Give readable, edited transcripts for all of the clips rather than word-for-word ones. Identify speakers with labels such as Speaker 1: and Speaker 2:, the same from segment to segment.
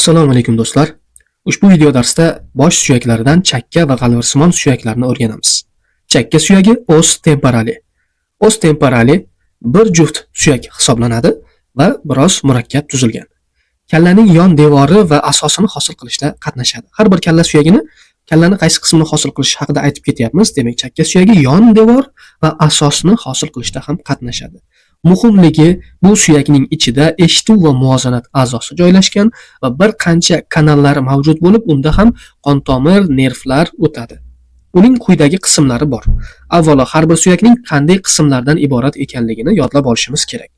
Speaker 1: Assalomu alaykum do'stlar. Ushbu video darsda bosh suyaklaridan chakka va g'alvirsimon suyaklarni o'rganamiz. Chakka suyagi os temporali. Os temporali bir juft suyak hisoblanadi va biroz murakkab tuzilgan. Kallaning yon devori va asosini hosil qilishda qatnashadi. Har bir kalla suyagini kallani qaysi qismini hosil qilish haqida aytib ketyapmiz. Demak, chakka suyagi yon devor va asosni hosil qilishda ham qatnashadi. Muhimligi bu suyakning ichida eshituv va muvozanat a'zosi joylashgan va bir qancha kanallar mavjud bo'lib, unda ham qon tomir, nervlar o'tadi. Uning quyidagi qismlari bor. Avvalo, har bir suyakning qanday qismlardan iborat ekanligini yodlab olishimiz kerak.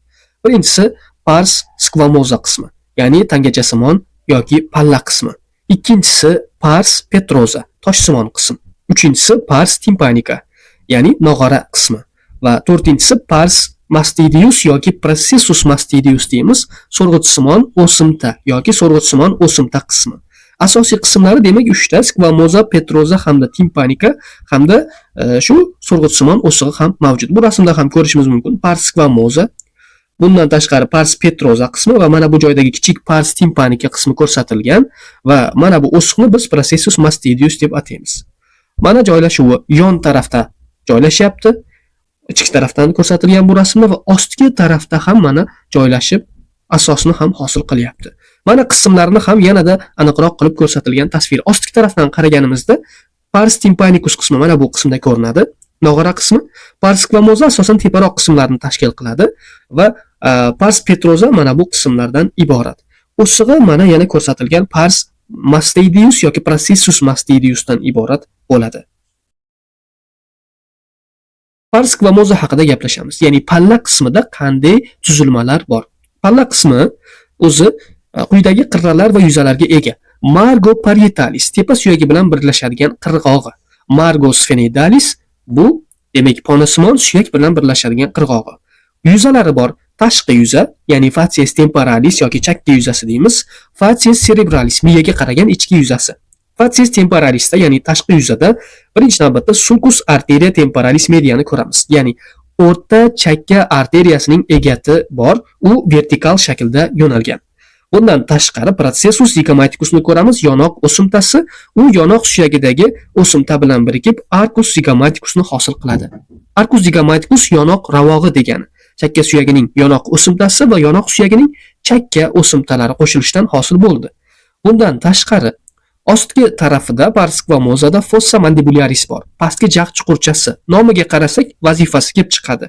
Speaker 1: Birinchisi pars skvamoza qismi, ya'ni tangachasimon yoki palla qismi. Ikkinchisi pars petroza, toshsimon qism. Uchinchisi pars tympanica, ya'ni nog'ora qismi va to'rtinchisi pars mastidius yoki processus mastidius deymiz, so'rg'itsimon o'simta yoki so'rg'itsimon o'simta qismi. Asosiy qismlari demak 3 ta: skvamoza, petroza hamda tympanica hamda shu so'rg'itsimon o'sig'i ham mavjud. Bu rasmda ham ko'rishimiz mumkin. Pars skvamoza, bundan tashqari pars petroza qismi va mana bu joydagi kichik pars tympanica qismi ko'rsatilgan va mana bu o'siqni biz processus mastidius deb ataymiz. Mana joylashuvi yon tarafda joylashyapti. Ichki tarafdan ko'rsatilgan bu rasmda va ostki tarafda ham mana joylashib asosni ham hosil qilyapti. Mana qismlarni ham yanada aniqroq qilib ko'rsatilgan tasvir. Ostki tarafdan qaraganimizda pars tympanicus qismi mana bu qismda ko'rinadi. Nog'ora qismi, pars skvamoza asosan teparoq qismlarni tashkil qiladi va pars petroza mana bu qismlardan iborat. O'sig'i mana yana ko'rsatilgan pars mastidius yoki processus mastidiusdan iborat bo'ladi. Pars skvamoza haqida gaplashamiz. Ya'ni palla qismida qanday tuzilmalar bor? Palla qismi o'zi quyidagi qirralar va yuzalarga ega. Margo parietalis tepa suyagi bilan birlashadigan qirg'og'i. Margo sphenoidalis bu demak ponasimon suyak bilan birlashadigan qirg'og'i. Yuzalari bor. Tashqi yuza, ya'ni facies temporalis yoki chakka yuzasi deymiz. Facies cerebralis miyaga qaragan ichki yuzasi. Facies temporalisda, ya'ni tashqi yuzada birinchi navbatda sulcus arteria temporalis mediani ko'ramiz. Ya'ni o'rta chakka arteriyasining egati bor, u vertikal shaklda yo'nalgan. Bundan tashqari processus zygomaticusni ko'ramiz, yonoq o'simtasi, u yonoq suyagidagi o'simta bilan birikib arcus zygomaticusni hosil qiladi. Arcus zygomaticus yonoq ravog'i degani. Chakka suyagining yonoq o'simtasi va yonoq suyagining chakka o'simtalari qo'shilishidan hosil bo'ldi. Bundan tashqari ostki tarafida pars skvamozada fossa mandibularis bor. Pastki jag' chuqurchasi. Nomiga qarasak, vazifasi kelib chiqadi.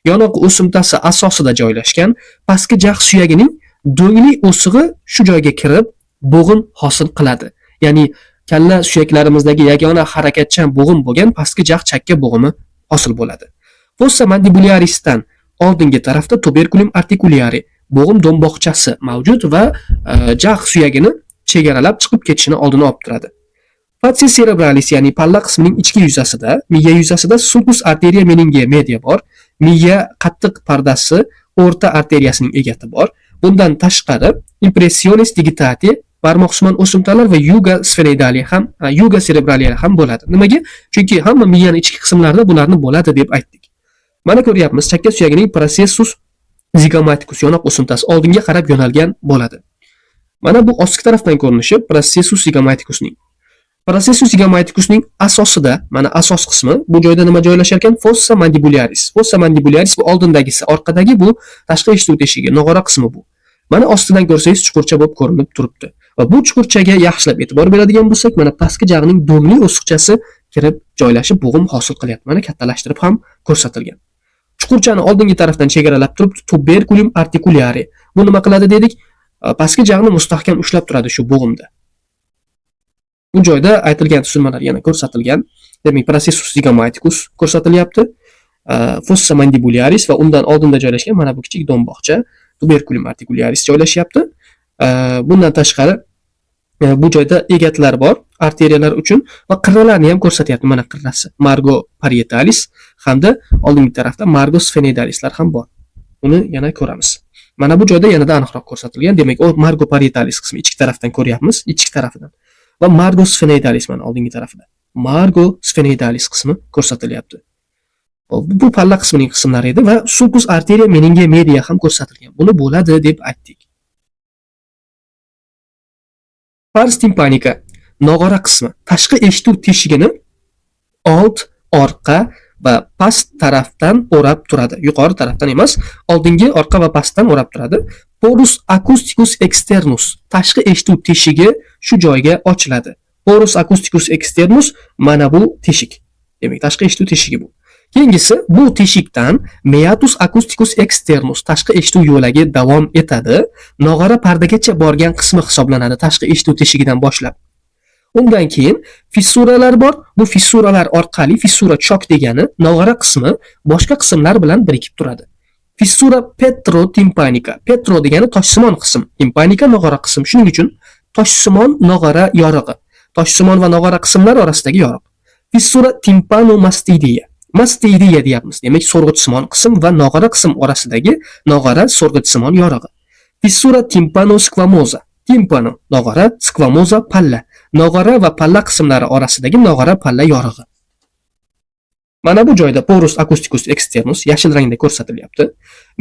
Speaker 1: Yonoq o'simtasi asosida joylashgan pastki jag' suyagining do'ngli o'sig'i shu joyga kirib, bo'g'in hosil qiladi. Ya'ni kalla suyaklarimizdagi yagona harakatchan bo'g'in bo'lgan pastki jag' chakka bo'g'imi hosil bo'ladi. Fossa mandibularisdan oldingi tarafda tuberculum articuliari, bo'g'im do'mboqchasi mavjud va jag' suyagini chegaralab chiqib ketishini oldini olib turadi. Facies cerebralis, ya'ni palla qismining ichki yuzasida, miya yuzasida sulcus arteria meningia media bor. Miya qattiq pardasi, o'rta arteriyasining egati bor. Bundan tashqari impressionis digitati, barmoqsimon o'simtalar va yuga sphenoidali ham, yuga cerebralia ham bo'ladi. Nimaga? Chunki hamma miyaning ichki qismlarida bularni bo'ladi deb aytdik. Mana ko'ryapmiz, chakka suyagining processus zygomaticus yonoq o'simtasi oldinga qarab yo'nalgan bo'ladi. Mana bu ostki tarafdan ko'rinishi processus zygomaticusning. Processus zygomaticusning asosida, mana asos qismi, bu joyda nima joylashar ekan? Fossa mandibularis. Fossa mandibularis bu oldindagisi, orqadagi bu tashqi eshituv teshigi, nog'ora qismi bu. Mana ostidan ko'rsangiz chuqurcha bo'lib ko'rinib turibdi. Va bu chuqurchaga yaxshilab e'tibor beradigan bo'lsak, mana pastki jag'ning do'ngli o'siqchasi kirib joylashib bo'g'im hosil qilyapti. Mana kattalashtirib ham ko'rsatilgan. Chuqurchani oldingi tarafdan chegaralab turib tuberculum articuliari. Bu nima qiladi dedik? Pastki jag'ni mustahkam ushlab turadi shu bo'g'imda. Bu joyda aytilgan tuzilmalar yana ko'rsatilgan. Demak, processus zygomaticus ko'rsatilyapti. Fossa mandibularis va undan oldinda joylashgan mana bu kichik do'mboqcha tuberculum articuliaris joylashyapti. Bundan tashqari bu joyda egatlar bor arteriyalar uchun va qirralarni ham ko'rsatyapti. Mana qirrasi margo parietalis hamda oldingi tarafda margo sphenoidalislar ham bor. Uni yana ko'ramiz. Mana bu joyda yanada aniqroq ko'rsatilgan. Demak, o margo parietalis qismi ichki tarafdan ko'ryapmiz, ichki tarafidan. Va margo sphenoidalis mana oldingi tarafida. Margo sphenoidalis qismi ko'rsatilyapti. Bu palla qismining qismlari edi va sulcus arteria meningia media ham ko'rsatilgan. Buni bo'ladi deb aytdik. Pars timpanica nog'ora qismi tashqi eshituv teshigini old, orqa va past tarafdan o'rab turadi. Yuqori tarafdan emas, oldingi, orqa va pastdan o'rab turadi. Porus acousticus externus tashqi eshituv teshigi shu joyga ochiladi. Porus acousticus externus mana bu teshik. Demak, tashqi eshituv teshigi bu. Keyingisi bu teshikdan meatus acousticus externus tashqi eshituv yo'lagi davom etadi. Nog'ora pardagacha borgan qismi hisoblanadi tashqi eshituv teshigidan boshlab. Undan keyin fissuralar bor. Bu fissuralar orqali fissura chok degani nog'ora qismi boshqa qismlar bilan birikib turadi. Fissura petrotimpanica. Petro degani toshsimon qism, timpanica nog'ora qism. Shuning uchun toshsimon nog'ora yorig'i. Toshsimon va nog'ora qismlar orasidagi yoriq. Fissura timpanomastidia. Mastidia deyapmiz. Demak, so'rg'itsimon qism va nog'ora qism orasidagi nog'ora so'rg'itsimon yorig'i. Fissura timpanoskvamoza. Timpano nog'ora, skvamoza palla. Nog'ora va palla qismlari orasidagi nog'ora palla yorig'i. Mana bu joyda porus acousticus externus yashil rangda ko'rsatilyapti.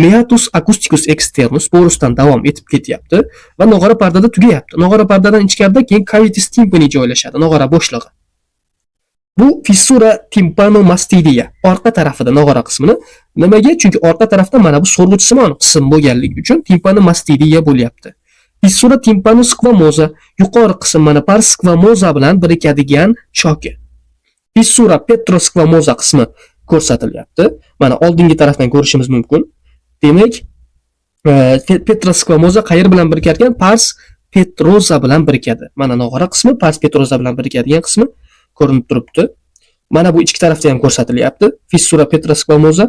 Speaker 1: Meatus acousticus externus porusdan davom etib ketyapti va nog'ora pardada tugayapti. Nog'ora pardadan ichkarida keyin cavitis tympani joylashadi, nog'ora bo'shlig'i. Bu fissura timpanomastidia orqa tarafida nog'ora qismini. Nimaga? Chunki orqa tarafda mana bu so'rg'itsimon qism bo'lganligi uchun timpanomastidia bo'lyapti. Fissura timpanoskvamoza yuqori qism mana pars skvamoza bilan birikadigan choki. Fissura petroskvamoza qismi ko'rsatilyapti. Mana oldingi tarafdan ko'rishimiz mumkin. Demak, petroskvamoza qayer bilan birikar ekan? Pars petroza bilan birikadi. Mana nog'ora qismi pars petroza bilan birikadigan qismi ko'rinib turibdi. Mana bu ichki tarafda ham ko'rsatilyapti. Fissura petroskvamoza.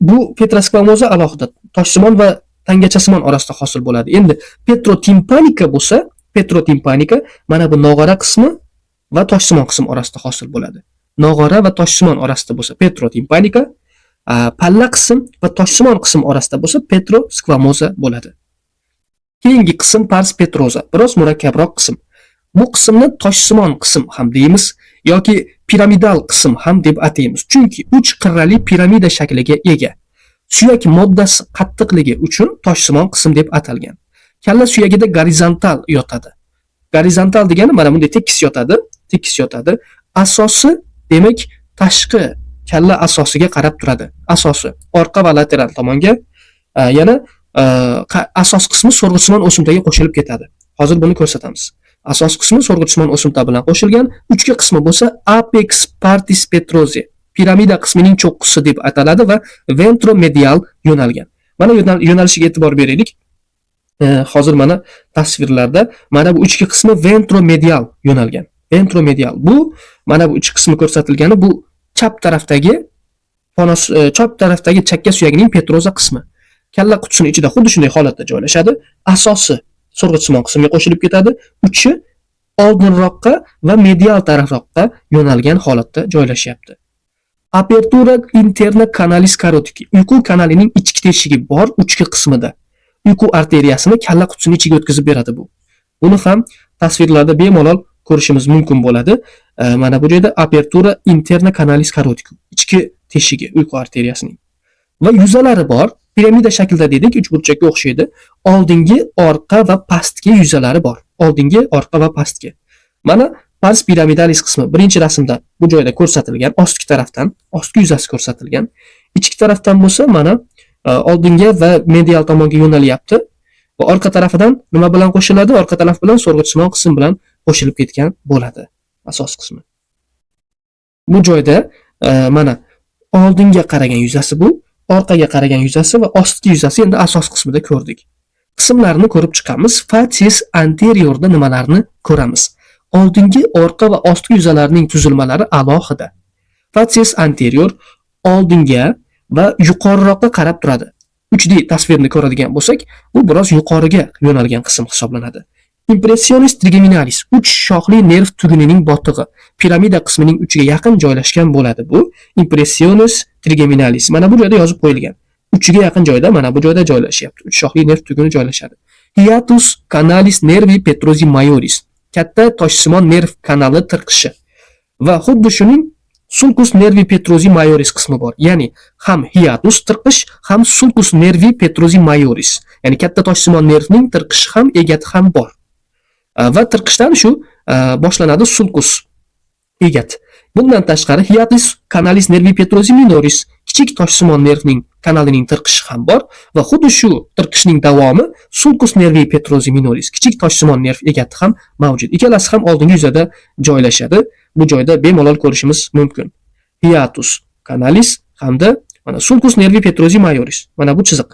Speaker 1: Bu petroskvamoza alohida toshsimon va tangachasimon orasida hosil bo'ladi. Endi petrotimpanica bo'lsa, petrotimpanica mana bu nog'ora qismi va toshsimon qism orasida hosil bo'ladi. Nog'ora va toshsimon orasida bo'lsa petrotimpanica, palla qism va toshsimon qism orasida bo'lsa petroskvamoza bo'ladi. Keyingi qism pars petroza, biroz murakkabroq qism. Bu qismni toshsimon qism ham deymiz yoki piramidal qism ham deb ataymiz. Chunki 3 qirrali piramida shakliga ega. Suyak moddasi qattiqligi uchun toshsimon qism deb atalgan. Kalla suyagida gorizontal yotadi. Gorizontal degani mana bunday tekis yotadi. Asosi demak tashqi kalla asosiga qarab turadi. Asosi orqa va lateral tomonga, yana asos qismi so'rg'itsimon o'simtaga qo'shilib ketadi. Hozir buni ko'rsatamiz. Asos qismi so'rg'itsimon o'simta bilan qo'shilgan, uchki qismi bo'lsa apex partis petrozi, piramida qismining cho'qqisi deb ataladi va ventromedial yo'nalgan. Mana yo'nalishiga e'tibor beraylik. Hozir mana tasvirlarda mana bu ichki qismi ventromedial yo'nalgan. Ventromedial bu mana bu ichki qismi ko'rsatilgani bu chap tarafdagi chakka suyagining petroza qismi. Kalla qutisining ichida xuddi shunday holatda joylashadi. Asosi so'rg'itsimon qismga qo'shilib ketadi. Uchi oldinroqqa va medial tarafroqqa yo'nalgan holatda joylashyapti. Apertura interna canalis carotici. Uyqu kanalining ichki teshigi bor uchki qismida. Uyqu arteriyasini kalla qutisining ichiga o'tkazib beradi bu. Buni ham tasvirlarda bemalol ko'rishimiz mumkin bo'ladi. Mana bu joyda apertura interna canalis carotici, ichki teshigi uyqu arteriyasining. Va yuzalari bor. Piramida shaklida dedik, uchburchakka o'xshaydi. Oldingi, orqa va pastki yuzalari bor. Oldingi, orqa va pastki. Mana pars piramidalis qismi birinchi rasmda bu joyda ko'rsatilgan, ostki tarafdan, ostki yuzasi ko'rsatilgan. Ichki tarafdan bo'lsa mana oldinga va medial tomonga yo'nalyapti. Va orqa tarafidan nima bilan qo'shiladi? Orqa taraf bilan so'rg'itsimon qism bilan qo'shilib ketgan bo'ladi. Asos qismi. Bu joyda mana oldinga qaragan yuzasi bu, orqaga qaragan yuzasi va ostki yuzasi endi asos qismida ko'rdik. Qismlarni ko'rib chiqamiz. Facies anteriorda nimalarni ko'ramiz? Oldingi, orqa va ostki yuzalarining tuzilmalari alohida. Facies anterior oldinga va yuqoriroqqa qarab turadi. 3D tasvirni ko'radigan bo'lsak, bu biroz yuqoriga yo'nalgan qism hisoblanadi. Impressionis trigeminalis 3 shoxli nerv tugunining botig'i piramida qismining uchiga yaqin joylashgan bo'ladi bu. Impressionis trigeminalis mana bu joyda yozib qo'yilgan. Uchiga yaqin joyda mana bu joyda joylashyapti. 3 shoxli nerv tuguni joylashadi. Hiatus canalis nervi petrosi majoris katta toshsimon nerv kanali tirqishi va xuddi shuning sulcus nervi petrosi majoris qismi bor. Ya'ni ham hiatus tirqish, ham sulcus nervi petrosi majoris. Ya'ni katta toshsimon nervning tirqishi ham, egati ham bor. Va tirqishdan shu boshlanadi sulcus egat. Bundan tashqari hiatus canalis nervi petrosi minoris kichik toshsimon nervning kanalining tirqishi ham bor va xuddi shu tirqishning davomi sulcus nervi petrosi minoris kichik toshsimon nerv egati ham mavjud. Ikkalasi ham oldingi yuzada joylashadi. Bu joyda bemalol ko'rishimiz mumkin. Hiatus canalis hamda mana sulcus nervi petrosi majoris. Mana bu chiziq.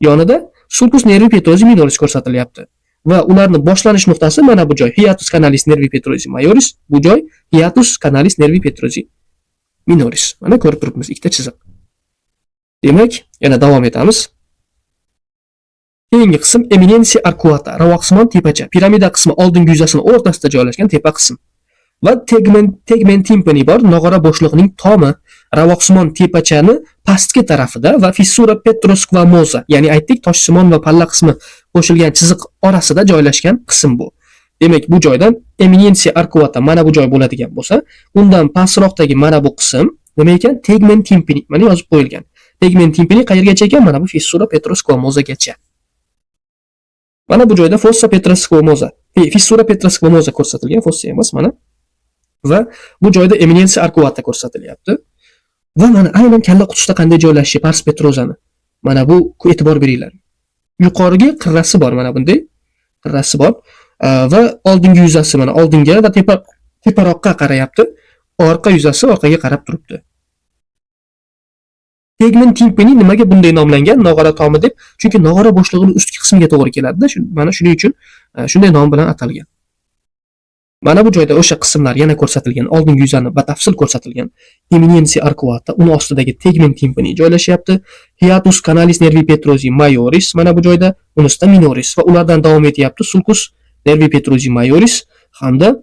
Speaker 1: Yonida sulcus nervi petrosi minoris ko'rsatilyapti. Va ularning boshlanish nuqtasi mana bu joy. Hiatus canalis nervi petrosi majoris, bu joy hiatus canalis nervi petrosi minoris. Mana ko'rib turibmiz ikkita chiziq. Demak, yana davom etamiz. Keyingi qism eminensia arcuata, ravoqsimon tepacha. Piramida qismi oldingi yuzasining o'rtasida joylashgan tepa qism. Va tegment timpani bor, nog'ora bo'shlig'ining tomi ravoqsimon tepachani pastki tarafida va fissura petrosquamosa, ya'ni aytdik toshsimon va palla qismi qo'shilgan chiziq orasida joylashgan qism bu. Demak, bu joydan eminensia arcuata mana bu joy bo'ladigan bo'lsa, undan pastroqdagi mana bu qism nima ekan? Tegment timpani. Mana yozib qo'yilgan. Tegment timpani qayergacha ekan? Mana bu fissura petrosquamosagacha. Mana bu joyda fossa petrosquamosa, fissura petrosquamosa ko'rsatilgan, fossa emas mana. Va bu joyda eminensia arcuata ko'rsatilyapti. Va mana aynan kalla qutisida qanday joylashishi pars petrozani. Mana bu e'tibor beringlar. Yuqoriga qirrasi bor, mana bunday qirrasi bor va oldingi yuzasi mana oldinga va teparoqqa qarayapti. Orqa yuzasi orqaga qarab turibdi. Tegment timpani nimaga bunday nomlangan? Nog'ora tomi deb. Chunki nog'ora bo'shlig'ining ustki qismiga to'g'ri keladi-da. Mana shuning uchun shunday nom bilan atalgan. Mana bu joyda o'sha qismlar yana ko'rsatilgan, oldingi yuzani batafsil ko'rsatilgan. Eminensia arcuata, uni ostidagi tegment timpani joylashyapti. Hiatus canalis nervi petrosi majoris mana bu joyda, unisida minoris va ulardan davom etyapti sulcus nervi petrosi majoris hamda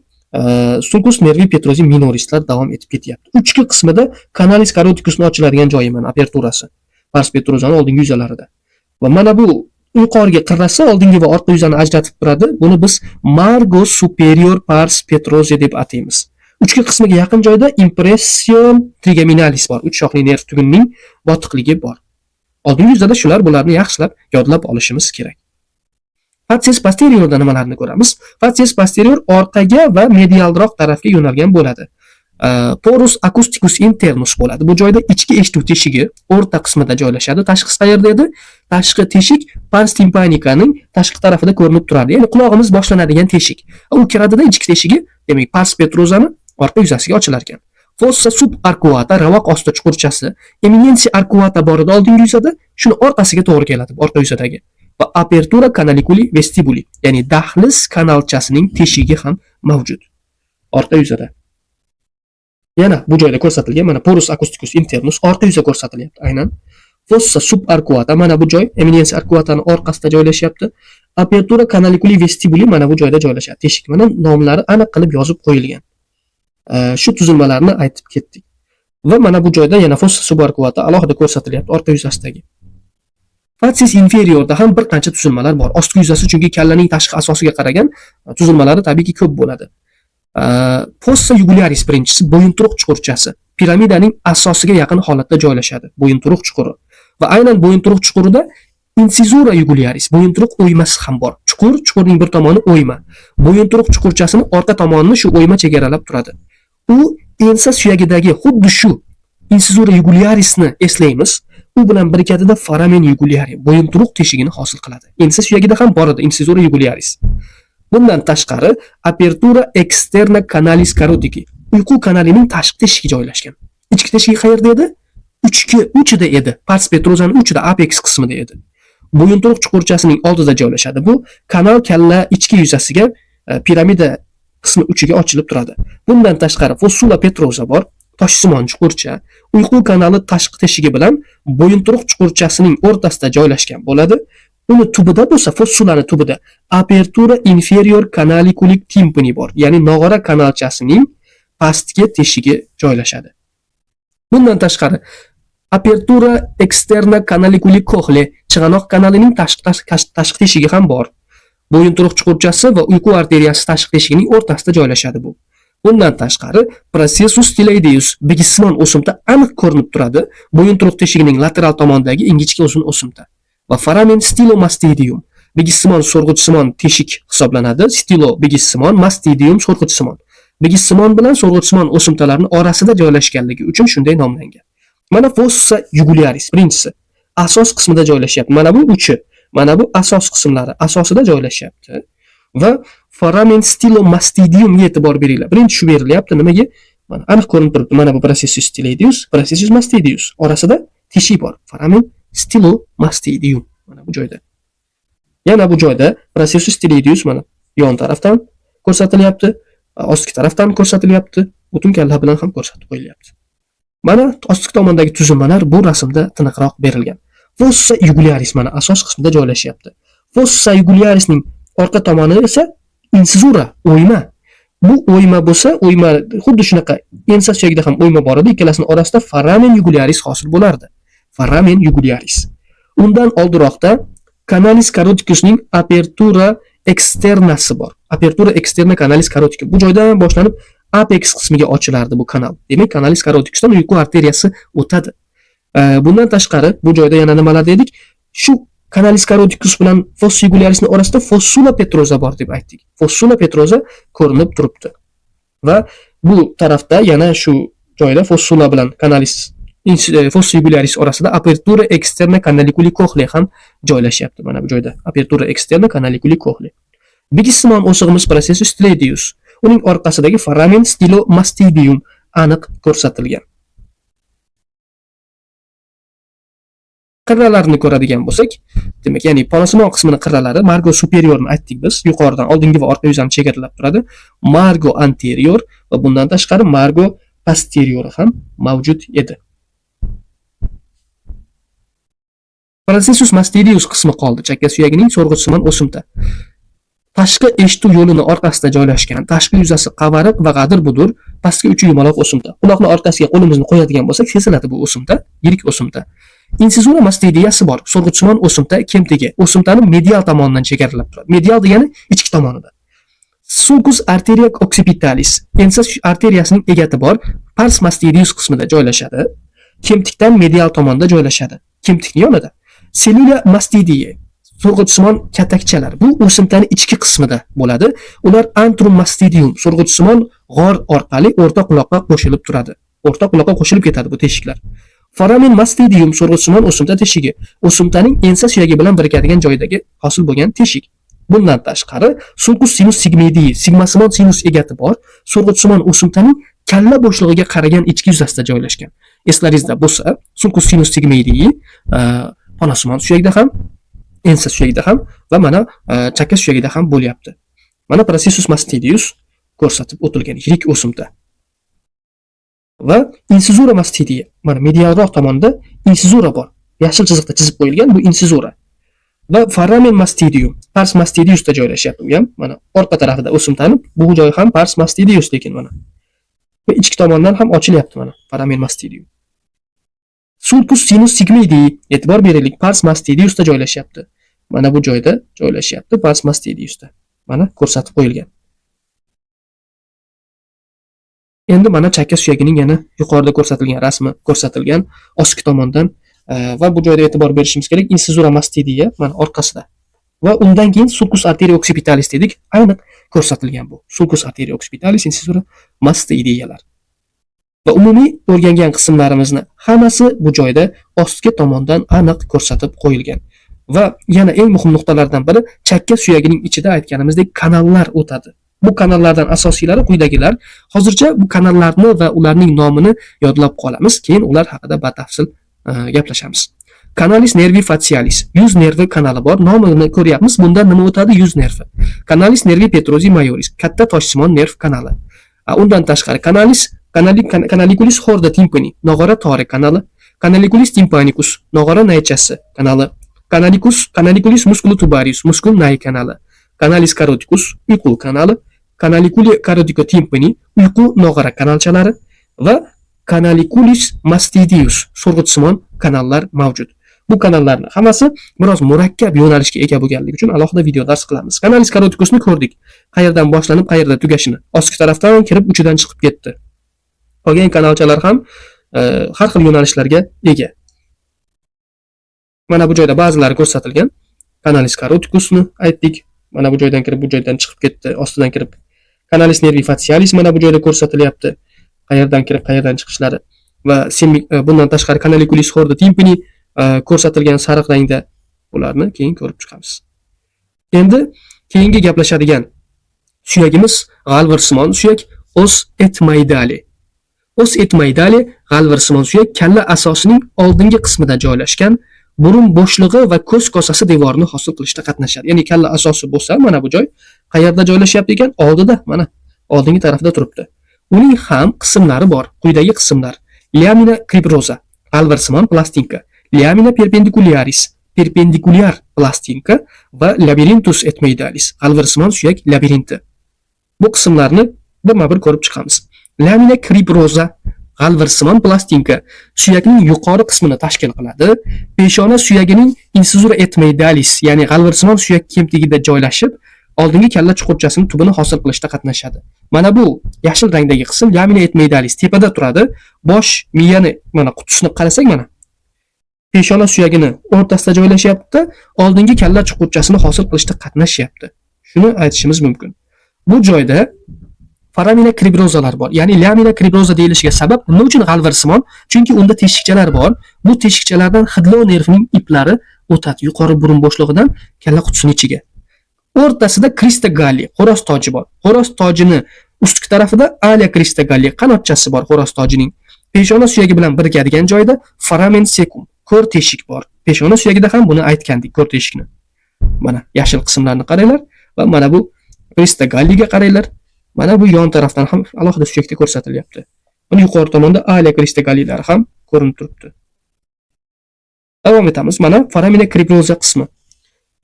Speaker 1: sulcus nervi petrosi minorislar davom etib ketyapti. Uchki qismida canalis caroticusni ochiladigan joyi mana aperturasi. Pars petrozani oldingi yuzalarida. Va mana bu yuqoriga qirrasi oldingi va orqa yuzani ajratib turadi. Buni biz margo superior pars petrosi deb ataymiz. Uchki qismiga yaqin joyda impression trigeminalis bor. Uch shoxli nerv tugunining botiqligi bor. Oldingi yuzada shular, bularni yaxshilab yodlab olishimiz kerak. Facies posteriorda nimalarni ko'ramiz? Facies posterior orqaga va medialroq tarafga yo'nalgan bo'ladi. Porus acousticus internus bo'ladi. Bu joyda ichki eshituv teshigi o'rta qismida joylashadi. Tashqisi qayerda edi? Tashqi teshik pars tympanica'ning tashqi tarafida ko'rinib turadi. Ya'ni qulog'imiz boshlanadigan teshik. U kiradida ichki teshigi, demak, pars petrozani orqa yuzasiga ochilar ekan. Fossa subarcuata, ravoq osti chuqurchasi, eminensia arcuata bor edi oldingi yuzada, shuni orqasiga to'g'ri keladi, orqa yuzadagi. Va apertura canaliculi vestibuli, ya'ni dahliz kanalchasining teshigi ham mavjud orqa yuzada. Yana bu joyda ko'rsatilgan mana porus acousticus internus orqa yuza ko'rsatilyapti aynan. Fossa subarcuata mana bu joy eminensia arcuataning orqasida joylashyapti. Apertura canaliculi vestibuli mana bu joyda joylashadi. Teshik mana nomlari aniq qilib yozib qo'yilgan. Shu tuzilmalarni aytib ketdik. Va mana bu joyda yana fossa subarcuata alohida ko'rsatilyapti orqa yuzasidagi. Facies inferiorda ham bir qancha tuzilmalar bor. Ostki yuzasi chunki kallaning tashqi asosiga qaragan tuzilmalari tabiiyki ko'p bo'ladi. Fossa jugularis birinchisi bo'yinturuq chuqurchasi. Piramidaning asosiga yaqin holatda joylashadi. Bo'yinturuq chuquri. Va aynan bo'yinturuq chuqurida incisura jugularis, bo'yinturuq o'ymasi ham bor. Chuqurning bir tomoni o'yma. Bo'yinturuq chuqurchasini orqa tomonini shu o'yma chegaralab turadi. U ensa suyagidagi xuddi shu incisura jugularisni eslaymiz. U bilan birikadida foramen jugulari, bo'yinturuq teshigini hosil qiladi. Ensa suyagida ham bor edi incisura jugularis. Bundan tashqari apertura externa canalis carotici, uyqu kanalining tashqi teshigi joylashgan. Ichki teshigi qayerda edi? Uchida edi. Pars petrozaning uchida, apex qismida edi. Bo'yinturuq chuqurchasining oldida joylashadi. Bu kanal kalla ichki yuzasiga piramida qismi uchiga ochilib turadi. Bundan tashqari fossula petroza bor, toshsimon chuqurcha, uyqu kanali tashqi teshigi bilan bo'yinturuq chuqurchasining o'rtasida joylashgan bo'ladi. Uni tubida bo'lsa, fossulani tubida apertura inferior canaliculic timpani bor, ya'ni nog'ora kanalchasining pastki teshigi joylashadi. Bundan tashqari apertura externa canaliculic cochlear, chig'anoq kanalining tashqi teshigi ham bor. Bo'yinturuq chuqurchasi va uyqu arteriyasi tashqi teshigining o'rtasida joylashadi bu. Bundan tashqari processus styloideus bigissimon o'simta aniq ko'rinib turadi. Bo'yinturuq teshigining lateral tomonidagi ingichka uzun o'simta. Va foramen stylomastoideum bigissimon so'rg'ichsimon teshik hisoblanadi. Stilo bigissimon, mastidium so'rg'ichsimon. Bigissimon bilan so'rg'ichsimon o'simtalarning orasida joylashganligi uchun shunday nomlangan. Mana fossa jugularis birinchisi asos qismida joylashyapti. Mana bu uchi, mana bu asos qismlari asosida joylashyapti. Va foramen stylomastidiumga e'tibor beringlar. Birinchi shu berilyapti. Nimaga? Mana aniq ko'rinib turibdi. Mana bu processus styloideus, processus mastidius orasida teshik bor. Foramen stylomastidium mana bu joyda. Yana bu joyda processus styloideus mana yon tarafdan ko'rsatilyapti, ostki tarafdan ko'rsatilyapti, butun kalla bilan ham ko'rsatib qo'yilyapti. Mana ostki tomondagi tuzilmalar bu rasmda tiniqroq berilgan. Fossa jugularis mana asos qismida joylashyapti. Fossa jugularisning orqa tomoni esa insizura, o'yma. Bu o'yma bo'lsa, o'yma xuddi shunaqa ensa suyagida ham o'yma bor edi, ikkalasining orasida foramen jugularis hosil bo'lardi. Foramen jugularis. Undan oldinroqda canalis caroticusning apertura externasi bor. Apertura externa canalis caroticus. Bu joydan boshlanib apex qismiga ochilardi bu kanal. Demak, canalis caroticusdan uyqu arteriyasi o'tadi. Bundan tashqari bu joyda yana nimalar dedik? Shu canalis caroticus bilan fossa jugularisning orasida fossula petrosa bor deb aytdik. Fossula petrosa ko'rinib turibdi. Va bu tarafda yana shu joyda fossula bilan canalis fossa jugularis orasida apertura externa canaliculi cochlea ham joylashyapti. Mana bu joyda apertura externa canaliculi cochlea. Bigissimon o'sig'imiz processus styloideus. Uning orqasidagi foramen stylomastidium aniq ko'rsatilgan. Qirralarni ko'radigan bo'lsak, demak, ya'ni polasimon qismining qirralari margo superiorni aytdik biz, yuqoridan oldingi va orqa yuzani chegaralab turadi. Margo anterior va bundan tashqari margo posterior ham mavjud edi. Processus mastidius qismi qoldi. Chakka suyagining so'rg'ichsimon o'simta. Tashqi eshituv yo'lini orqasida joylashgan, tashqi yuzasi qavariq va g'adir-budur, pastki uchi yumaloq o'simta. Quloqning orqasiga qo'limizni qo'yadigan bo'lsak, seziladi bu o'simta, yirik o'simta. Insizura mastidiyasi bor. So'rg'ichsimon o'simta kemtigi. O'simtani medial tomonidan chegaralab turadi. Medial degani ichki tomonida. Sulcus arteria occipitalis. Ensa arteriyasining egati bor. Pars mastidius qismida joylashadi. Kemtikdan medial tomonda joylashadi. Kemtikning yonida. Cellula mastidiae. So'rg'ichsimon katakchalar. Bu o'simtani ichki qismida bo'ladi. Ular antrum mastidium, so'rg'ichsimon g'or orqali o'rta quloqqa qo'shilib turadi. O'rta quloqqa qo'shilib ketadi bu teshiklar. Foramen mastidium so'rg'ichsimon o'simta teshigi. O'simtaning ensa suyagi bilan birikadigan joydagi hosil bo'lgan teshik. Bundan tashqari, sulcus sinus sigmoidii, sigmasimon sinus egati bor. So'rg'ichsimon o'simtaning kalla bo'shlig'iga qaragan ichki yuzasida joylashgan. Eslaringizda bo'lsa, sulcus sinus sigmoidii polasimon suyagida ham, ensa suyagida ham va mana chakka suyagida ham bo'lyapti. Mana processus mastidius ko'rsatib o'tilgan yirik o'simta. Va insizura mastidia. Mana medialroq tomonda insizura bor. Yashil chiziqda chizib qo'yilgan bu insizura. Va foramen mastidium, pars mastidiusda joylashyapti u ham. Mana orqa tarafida o'simtani, bu joy ham pars mastidius lekin mana. Va ichki tomondan ham ochilyapti mana foramen mastidium. Sulcus sinus sigmoidii, e'tibor beraylik, pars mastidiusda joylashyapti. Mana bu joyda joylashyapti pars mastidiusda. Mana ko'rsatib qo'yilgan. Endi mana chakka suyagining yana yuqorida ko'rsatilgan rasmi ko'rsatilgan ostki tomondan va bu joyda e'tibor berishimiz kerak insizura mastidia mana orqasida. Va undan keyin sulcus arteria occipitalis dedik, aniq ko'rsatilgan bu. Sulcus arteria occipitalis, insizura mastidialar. Va umumiy o'rgangan qismlarimizni hammasi bu joyda ostki tomondan aniq ko'rsatib qo'yilgan. Va yana eng muhim nuqtalardan biri chakka suyagining ichida aytganimizdek kanallar o'tadi. Bu kanallardan asosiylari quyidagilar. Hozircha bu kanallarni va ularning nomini yodlab qolamiz, keyin ular haqida batafsil gaplashamiz. Canalis nervi facialis, yuz nervi kanali bor. Nomini ko'ryapmiz. Bunda nima o'tadi? Yuz nervi. Canalis nervi petrosi majoris, katta toshsimon nerv kanali. Undan tashqari canaliculus horda tympani, nog'ora tori kanali. Canaliculus tympanicus, nog'ora naychasi kanali. Canaliculus musculotubarius, muskul nay kanali. Canalis caroticus, uyqu kanali. Canaliculi caroticotympani, uyqu nog'ora kanalchalari va Canaliculus mastidius, so'rg'ichsimon kanallar mavjud. Bu kanallarning hammasi biroz murakkab yo'nalishga ega bo'lganligi uchun alohida video dars qilamiz. Canalis caroticusni ko'rdik. Qayerdan boshlanib, qayerda tugashini. Ostki tarafdan kirib, uchidan chiqib ketdi. Qolgan kanalchalar ham har xil yo'nalishlarga ega. Mana bu joyda ba'zilari ko'rsatilgan. Kanalis caroticusni aytdik. Mana bu joydan kirib, bu joydan chiqib ketdi, ostidan kirib. Kanalis nervi facialis mana bu joyda ko'rsatilyapti. Qayerdan kirib, qayerdan chiqishlari va bundan tashqari canaliculus horda timpani ko'rsatilgan sariq rangda bularni keyin ko'rib chiqamiz. Endi keyingi gaplashadigan suyagimiz g'alvirsimon suyak os etmoidale. Os etmoidale g'alvirsimon suyak kalla asosining oldingi qismida joylashgan burun bo'shlig'i va ko'z kosasi devorini hosil qilishda qatnashadi. Ya'ni kalla asosi bo'lsa, mana bu joy qayerda joylashyapti ekan? Oldida, mana oldingi tarafda turibdi. Uning ham qismlari bor. Quyidagi qismlar: lamina cribrosa, g'alvirsimon plastinka, lamina perpendicularis, perpendikulyar plastinka va labirintus etmoidalis, g'alvirsimon suyak labirinti. Bu qismlarni birma-bir ko'rib chiqamiz. Lamina cribrosa g'alvirsimon plastinka suyakning yuqori qismini tashkil qiladi. Peshona suyagining incisura etmoidalis, ya'ni g'alvirsimon suyak kemtigida joylashib, oldingi kalla chuqurchasining tubini hosil qilishda qatnashadi. Mana bu yashil rangdagi qism lamina etmoidalis tepada turadi. Bosh miyani mana qutisini qarasak, mana peshona suyagini o'rtasida joylashyapti, oldingi kalla chuqurchasini hosil qilishda qatnashyapti. Shuni aytishimiz mumkin. Bu joyda foramina cribrozalar bor. Ya'ni lamina cribroza deyilishiga sabab nima uchun g'alvirsimon? Chunki unda teshikchalar bor. Bu teshikchalardan hidlo nervining iplari o'tadi yuqori burun bo'shlig'idan kalla qutisining ichiga. O'rtasida crista galli, xo'roz toji bor. Xo'roz tojini ustki tarafida alia crista galli qanotchasi bor xo'roz tojining. Peshona suyagi bilan birgadigan joyda foramen secum, ko'r teshik bor. Peshona suyagida ham buni aytgandik, ko'r teshikni. Mana yashil qismlarni qaranglar va mana bu crista galliga qaranglar. Mana bu yon tarafdan ham alohida suyakda ko'rsatilyapti. Buni yuqori tomonda alia crista gallilari ham ko'rinib turibdi. Davom etamiz. Mana foramina cribrosa qismi.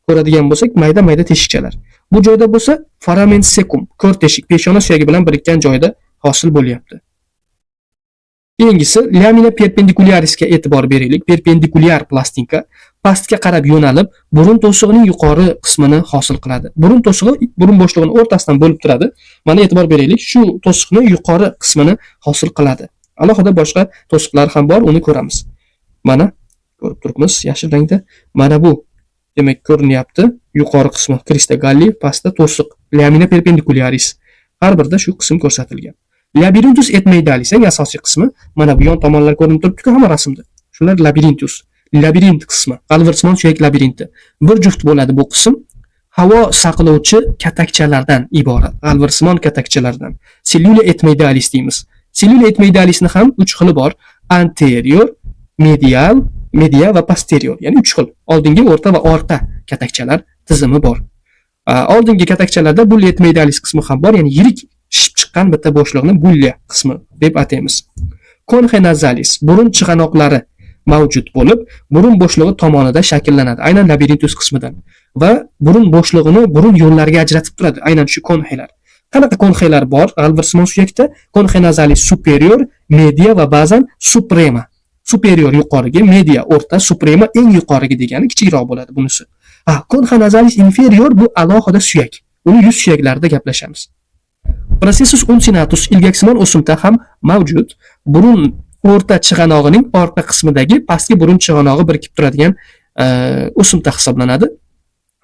Speaker 1: Ko'radigan bo'lsak, mayda-mayda teshikchalar. Bu joyda bo'lsa foramen secum, ko'r teshik, peshona suyagi bilan birikkan joyda hosil bo'lyapti. Keyingisi lamina perpendicularisga e'tibor beraylik. Perpendikulyar plastinka pastga qarab yo'nalib, burun to'sig'ining yuqori qismini hosil qiladi. Burun to'sig'i burun bo'shlig'ining o'rtasidan bo'lib turadi. Mana e'tibor beraylik, shu to'siqni yuqori qismini hosil qiladi. Alohida boshqa to'siqlar ham bor, uni ko'ramiz. Mana ko'rib turibmiz yashil rangda. Mana bu demak ko'rinyapti. Yuqori qismi crista galli, pastda to'siq lamina perpendicularis. Har birida shu qism ko'rsatilgan. Labirintus etmoidalis eng asosiy qismi mana bu yon tomonlar ko'rinib turibdi-ku hamma rasmda. Shular labirintus, labirint qismi, g'alvirsimon suyak labirinti. Bir juft bo'ladi bu qism. Havo saqlovchi katakchalardan iborat, g'alvirsimon katakchalardan. Cellula etmoidalis deymiz. Cellula etmoidalisni ham 3 xili bor: anterior, medial, media va posterior. Ya'ni 3 xil. Oldingi, o'rta va orqa katakchalar tizimi bor. Oldingi katakchalarda bulla etmoidalis qismi ham bor, ya'ni yirik shishib chiqqan bitta bo'shliqni bulla qismi deb ataymiz. Concha nasalis burun chig'anoqlari mavjud bo'lib, burun bo'shlig'i tomonida shakllanadi, aynan labirintus qismidan va burun bo'shlig'ini burun yo'llariga ajratib turadi, aynan shu konxalar. Qanaqa konxalar bor g'alvirsimon suyakda? Concha nasalis superior, media va ba'zan suprema. Superior yuqorigi, media o'rta, suprema eng yuqorigi degani kichikroq bo'ladi bunisi. Concha nasalis inferior bu alohida suyak. Uni yuz suyaklarida gaplashamiz. Processus uncinatus ilgaksimon o'simta ham mavjud. Burun o'rta chig'anog'ining orqa qismidagi pastki burun chig'anog'i birikib turadigan o'simta hisoblanadi.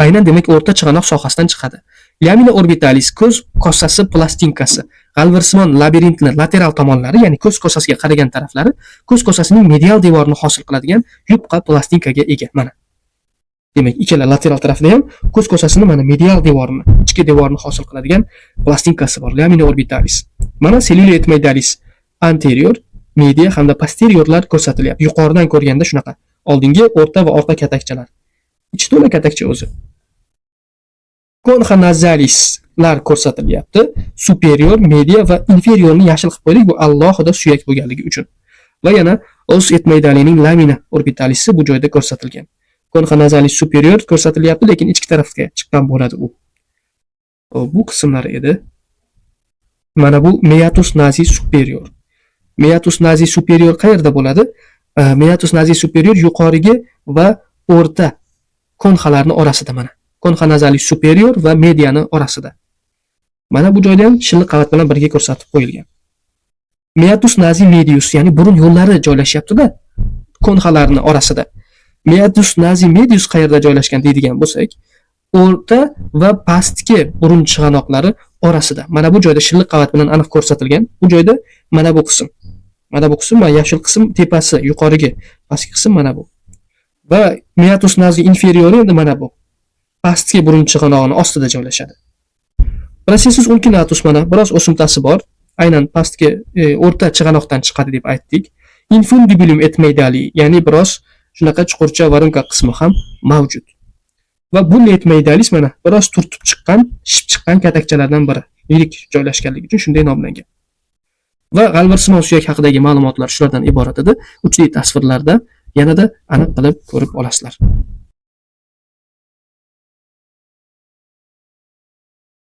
Speaker 1: Aynan demak o'rta chig'anoq sohasidan chiqadi. Lamina orbitalis ko'z kosasi plastinkasi, g'alvirsimon labirintning lateral tomonlari, ya'ni ko'z kosasiga qaragan taraflari ko'z kosasining medial devorini hosil qiladigan yupqa plastinkaga ega. Mana demak, ikkala lateral tarafida ham ko'z kosasini mana medial devorini, ichki devorini hosil qiladigan plastinkasi bor. Lamina orbitalis. Mana cellula etmoidalis anterior, media hamda posteriorlar ko'rsatilyapti. Yuqoridan ko'rganda shunaqa. Oldingi, o'rta va orqa katakchalar. Ichi to'la katakcha o'zi. Concha nasalislar ko'rsatilyapti. Superior, media va inferiorni yashil qilib qo'ydik, bu alohida suyak bo'lganligi uchun. Va yana os etmoidalining lamina orbitalisi bu joyda ko'rsatilgan. Concha nasalis superior ko'rsatilyapti, lekin ichki tarafga chiqqan bo'ladi u. Bu qismlar edi. Mana bu meatus nasi superior. Meatus nasi superior qayerda bo'ladi? Meatus nasi superior yuqorigi va o'rta konxalarning orasida mana. Concha nasalis superior va mediani orasida. Mana bu joyda ham shilli qavat bilan birga ko'rsatib qo'yilgan. Meatus nasi medius, ya'ni burun yo'llari joylashyapti-da konxalarning orasida. Meatus nazi medius qayerda joylashgan deydigan bo'lsak, o'rta va pastki burun chig'anoqlari orasida. Mana bu joyda shilliq qavat bilan aniq ko'rsatilgan. Bu joyda mana bu qism. Mana bu qism, mana yashil qism tepasi, yuqorigi, pastki qism mana bu. Va meatus nazi inferiori endi mana bu. Pastki burun chig'anog'ining ostida joylashadi. Processus ulcinatus mana biroz o'simtasi bor. Aynan pastki o'rta chig'anoqdan chiqadi deb aytdik. Infundibulum etmedali, ya'ni biroz shunaqa chuqurcha voronka qismi ham mavjud. Va bu etmedalis mana biroz turtib chiqqan, shishib chiqqan katakchalardan biri. Yirik joylashganligi uchun shunday nomlangan. Va g'alvirsimon suyak haqidagi ma'lumotlar shulardan iborat edi. Uchli tasvirlarda yanada aniq qilib ko'rib olasizlar.